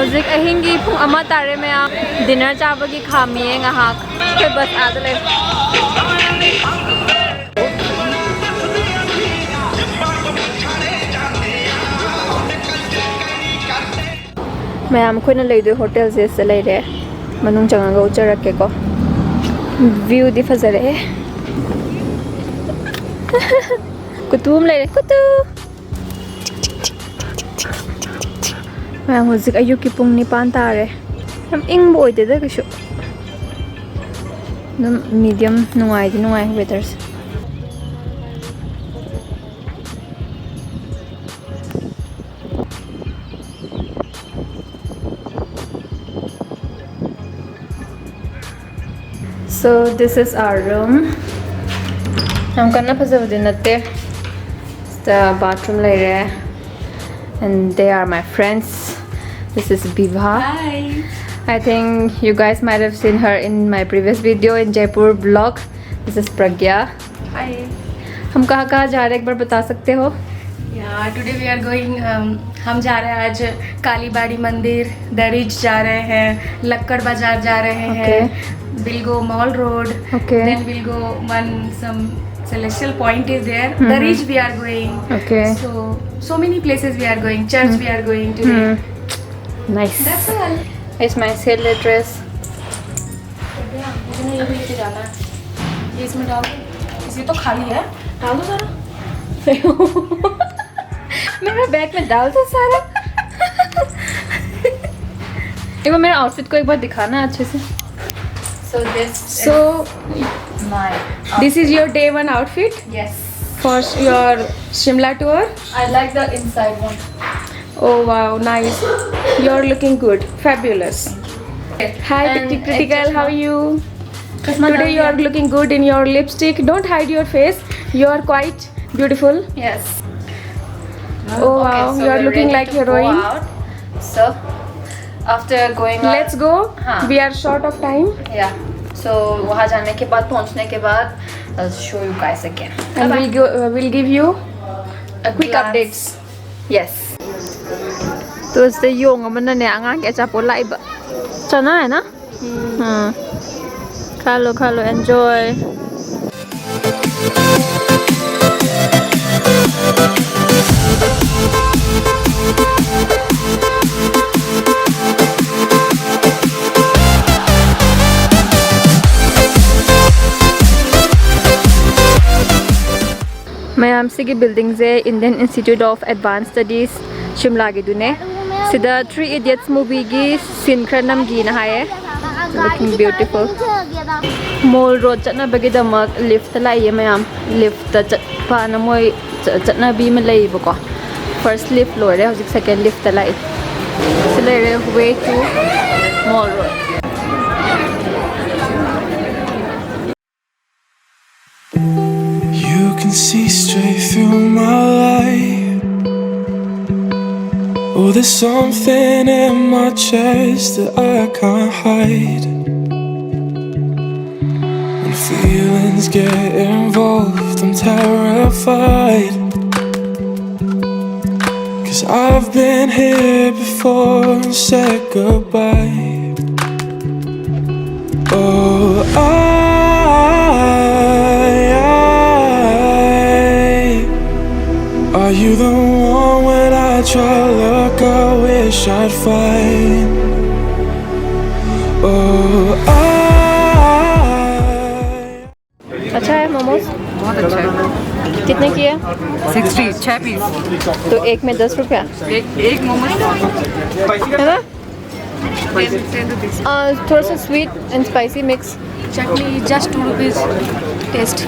हौजिक अहिंगी पुंग अमा तारे में आप डिनर चाबगी खामिए ngahak के बस आदले मैम खोना लेदो होटल से ले रे मनुंग चंगा उचरके को व्यू दी फजरे कुतुम ले रे कुतु मैम हौजिक अयुकी पुंग 9 तारे हम इंग बोइदेदा कशु नम मीडियम नुंगाई वेदर्स So this is our room. I'm gonna put the bathroom later, and they are my friends. This is Biva. Hi. I think you guys might have seen her in my previous video in Jaipur vlog. This is Pragya. Hi. हम कहाँ जा रहे हैं एक बार बता सकते हो? Yeah, today we are going. हम जा रहे हैं आज कालीबाड़ी मंदिर, दरिज जा रहे हैं, लक्कड़ बाजार जा रहे हैं. We'll go Mall Road. Okay. Then we'll go some celestial point is there. Darij we are going. Okay. So many places we are going. Church we are going today. Nice. That's all. It's my sailor dress. मुझे ये भी लेके जाना है. ये इसमें डाल दो. इसे तो खाली है. डाल दो सारा. मेरा बैग में डाल दो सारा. एक बार मेरा आउटफिट को एक बार दिखाना अच्छे से. This is your day 1 outfit? Yes. For your Shimla tour? I like the inside one. Oh wow, nice. You're looking good. Fabulous. Hi pretty girl, how are you? Today you are looking good in your lipstick. Don't hide your face. You are quite beautiful. Yes. Oh wow, you are looking like heroine. So after going out, Let's go. We are short of time. Yeah. So वहाँ जाने के बाद पहुँचने के बाद I'll show you guys again. And we'll give you quick updates. Yes. तो इससे Yong अमन ने आंगा के चापो लाइब चना है ना? खा लो enjoy. मैं आमसे की बिल्डिंग से Indian institute of advance studies Shimla की दुने सिदा 3 इडियट्स मूवी की सीन खरनम की ना है लुकिंग ब्यूटीफुल मॉल रोड चटना बगे दमक लिफ्ट लाइए मैं आम लिफ्ट चटपाना मोय चटना बी में लाइबको फर्स्ट लिफ्ट लोरे हजिक सेकंड लिफ्ट लाई सिलेरे way to mall road See straight through my life. Oh, there's something in my chest that I can't hide. When feelings get involved, I'm terrified. 'Cause I've been here before and said goodbye. Oh, are you the one when I try to look, I wish I'd find? Oh, अच्छा है मोमोज बहुत अच्छा है. कितने की है 60 6 piece. तो एक में 10 रुपया एक मोमोज है ना 10 rupees. थोड़ा सा sweet and spicy mix Chutney just 2 rupees. Taste.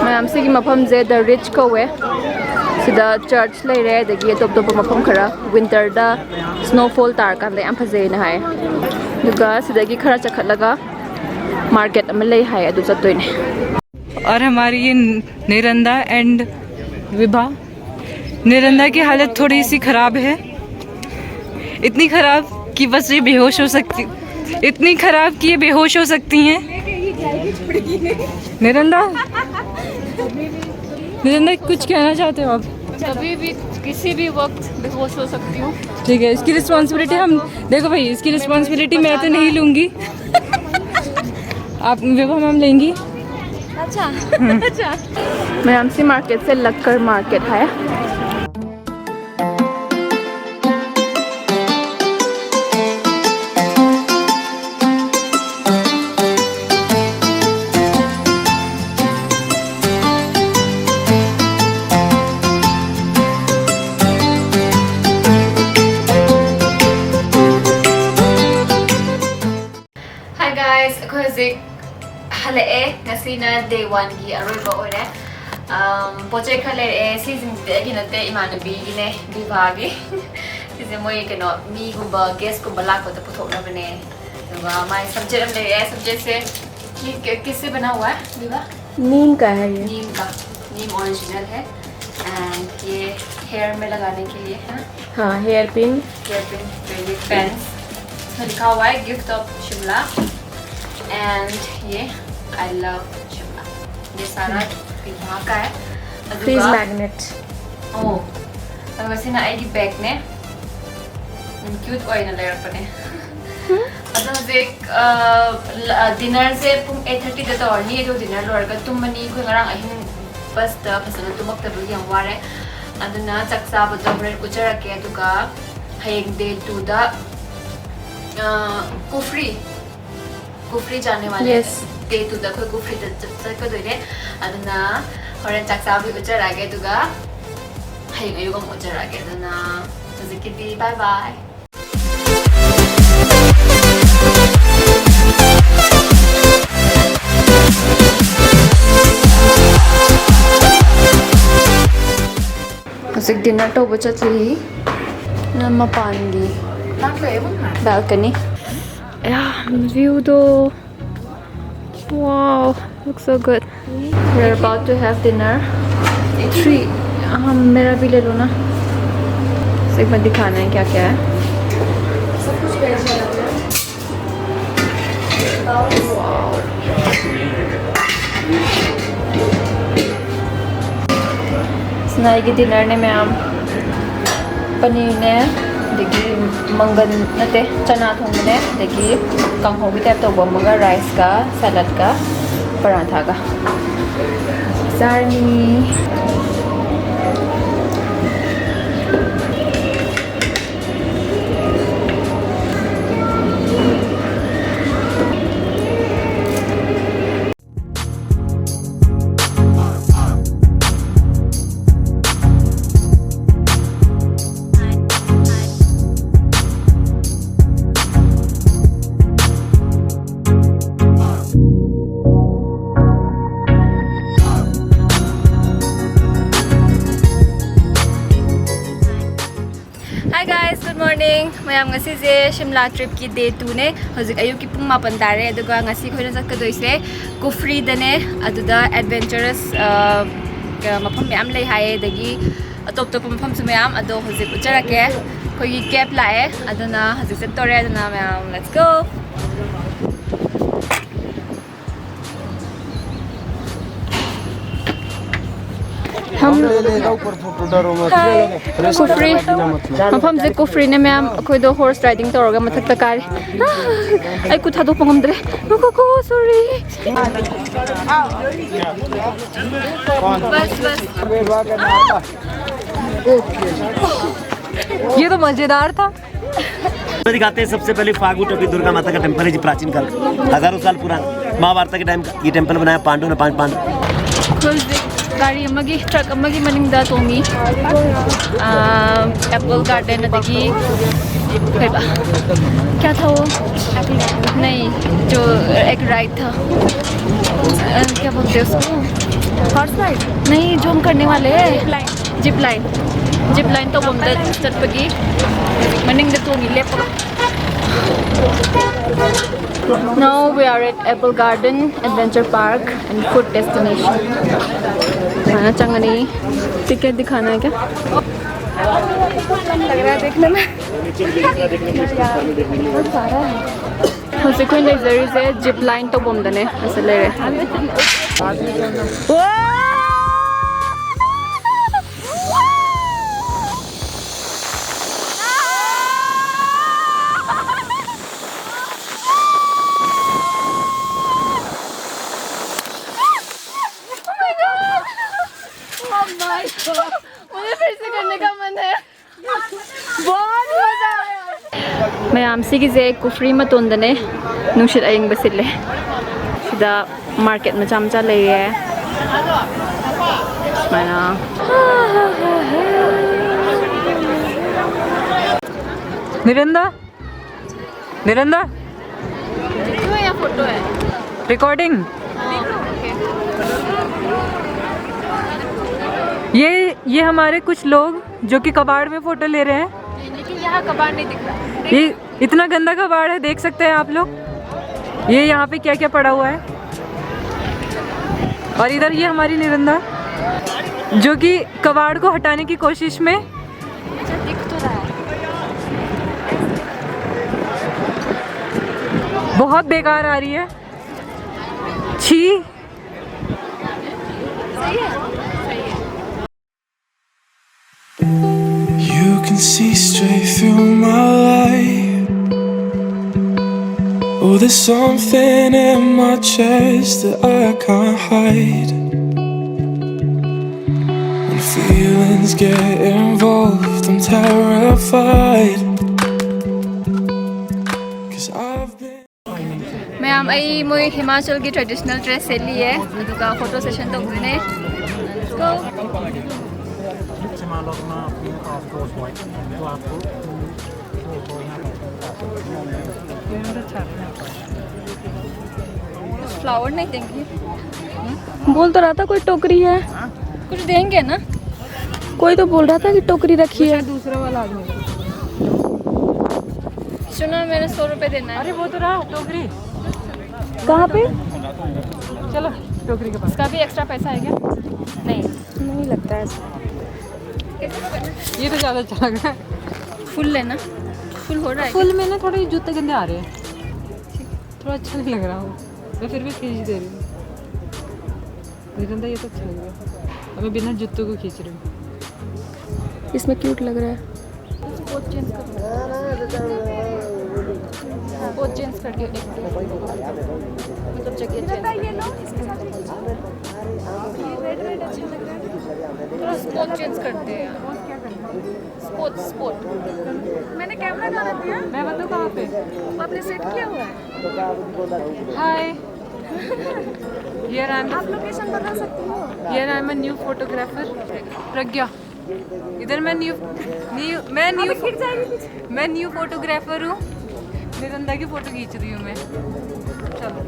मैं हमसे की मफम जे द रिच को है सिदा चर्च ले रहे दगी टॉप टॉप मफम खरा विंटर दा स्नोफॉल तार का ले am फजे ना है दुगा सिदा की खरा चखत लगा मार्केट में ले है अदु चतोइने. और हमारी ये निरंदा एंड विभा. निरंदा की हालत थोड़ी सी खराब है. इतनी खराब कि बस ये बेहोश हो सकती. इतनी खराब कि ये बेहोश हो सकती हैं. निरंदा निरंदा कुछ कहना चाहते हो आप? कभी भी किसी भी वक्त बेहोश हो सकती हूँ। ठीक है, इसकी रिस्पॉन्सिबिलिटी हम देखो भाई, इसकी रिस्पॉन्सिबिलिटी मैं तो नहीं लूँगी। आप विभा मैम लेंगी। अच्छा अच्छा। मैमसी मार्केट से लक्कर मार्केट है। Hi guys, ako si halae kasi na day 1 gi aroiba ore. Project halae season gi na te imanabi gi ne bibagi. Kasi mo kano mi gumba guest ko bala ko ta puthok na bane. तो my subject हम ले subject से किससे बना हुआ है विभा? नीम का है ये। नीम का, नीम ओरिजिनल है एंड ये हेयर में लगाने के लिए है। हाँ, हेयर पिन। हेयर पिन, ये पेन्स लिखा हुआ है गिफ्ट ऑफ शिमला एंड ये आई लव शिमला। ये सारा वहाँ का है। Freeze magnet. ओह, अगर वैसे ना आएगी बैग ने क्यूट ऑयल ना लेयर पने। अदो देख डिनर से पुंग 8:30 दा तौरनी है जो डिनर लोरगा तुमनी कोई ngरang ahin bus da fasana tumak ta bagi yang ware aduna chaksa bado bread kuchara ke aduga hayeng day 2 da Kufri जाने वाले Yes. day 2 da कोई कुफरी da चक को दोरे aduna horen chaksa bi kuchara ke aduga hayeng ayugam kuchara ke aduna zikiti bye bye. Husik dinner to bachat li na mapangi balcony. Yeah, view though. Wow, looks so good. We're about to have dinner. 3 मेरा भी ले लो ना। एक बार दिखाना है क्या क्या है। सब कुछ वेज है। स्नाई डिनर ने मैम पनीर ने देखिए मंगन नते चना थोंगने देखिए कांगहो की टाइप तो बमगा राइस का सलाद का पराठा का Sarni. Hi guys, good morning. Mayam ngasi je Shimla trip ki day 2 ne. Hojik ayuk ki pung 8 tare aduga ngasi khoina sakkadoise Kufri dane aduda adventurous mafam mayam lei haye dagi atop top mafam su mayam ado hojik ucharake khoi ki cap lae aduna hojik se tore aduna mayam let's go. हम कुफरी मफम से कुफरी ने ma'am अखोई दो horse riding तौरगा मथक तकारी आई कुछ हादो पंगमद्रे को sorry बस ये तो मजेदार था। दिखाते हैं सबसे पहले फागु टोपी दुर्गा माता का टेम्पल है जी, प्राचीन काल हजारों साल पुराना महाभारत के टाइम का ये टेम्पल बनाया पांडव ने 5 पांडव। गाड़ी अमगी ट्रक अमगी मनिंगदा तोमी एप्पल गार्डन अदगी क्या था वो नहीं जो एक राइड था क्या बोलते हैं उसको हॉर्स राइड नहीं जो हम करने वाले हैं जिप लाइन तो बम चटपगी मनिंगदा तोमी लेप। Now we are at Apple Garden Adventure Park and food destination. खाना चंगनी टिकट दिखाना है क्या? लग रहा है देखने में बहुत सारा है। उसे कोई लेजरी से जिप लाइन तो बम दने ऐसे ले रहे। मुझे फिर से करने का मन है। बहुत मजा आया। मयामसी की जे कुफ्री मतोंदने नुशित अयंग बसिले सिदा मार्केट मचा मचा लेये मैना निरंदा निरंदा क्यों या फोटो है रिकॉर्डिंग। ये हमारे कुछ लोग जो कि कबाड़ में फोटो ले रहे हैं, लेकिन यहाँ कबाड़ नहीं दिख रहा। ये इतना गंदा कबाड़ है, देख सकते हैं आप लोग। ये यहाँ पे क्या क्या पड़ा हुआ है। और इधर ये हमारी निरंदा जो कि कबाड़ को हटाने की कोशिश में दिख तो रहा है। बहुत बेकार आ रही है। छी। सही है, सही है। You can see straight through my life. Oh, there's something in my chest that I can't hide. When feelings get involved, I'm terrified. 'Cause I've been ma'am आई मुई हिमाचल की ट्रेडिशनल ड्रेस से ली है अदुगा फोटो सेशन तो हुए ने flower नहीं देंगे। बोल तो रहा था कोई टोकरी है, कुछ देंगे ना। कोई तो बोल रहा था कि टोकरी रखी है। दूसरा वाला आदमी। सुनो मेरे 100 रुपए देना है। अरे वो तो रहा टोकरी। कहाँ पे? चलो टोकरी के पास। इसका भी एक्स्ट्रा पैसा है क्या? नहीं नहीं लगता है ऐसा। ये तो ज़्यादा अच्छा लग रहा है। फुल लेना, फुल हो रहा है। फुल में ना थोड़े जूते गंदे आ रहे हैं, थोड़ा अच्छा नहीं लग रहा हो। मैं फिर भी खींच दे रही हूँ। निरंदा ये तो अच्छा लग रहा है। अब मैं बिना जूतों को खींच रही हूँ। इसमें क्यूट लग रहा है। स्पोर्ट चेंज कर स्पोर्ट चेंज कर दियो मतलब जगह चेंज ये लो इसके साथ ये रेड रेड अच्छा लग रहा है। थोड़ा स्पोर्ट चेंज करते हैं यार। क्या करना? स्पोर्ट मैंने कैमरा कहाँ रख दिया? मैं बताऊँ कहाँ पे? आपने सेट किया हुआ है। हाय आप लोकेशन बता सकते हो। Here I am a new photographer. प्रज्ञा। इधर मैं न्यू फोटोग्राफर हूँ। निरंदा की फोटो खींच रही हूँ मैं। चलो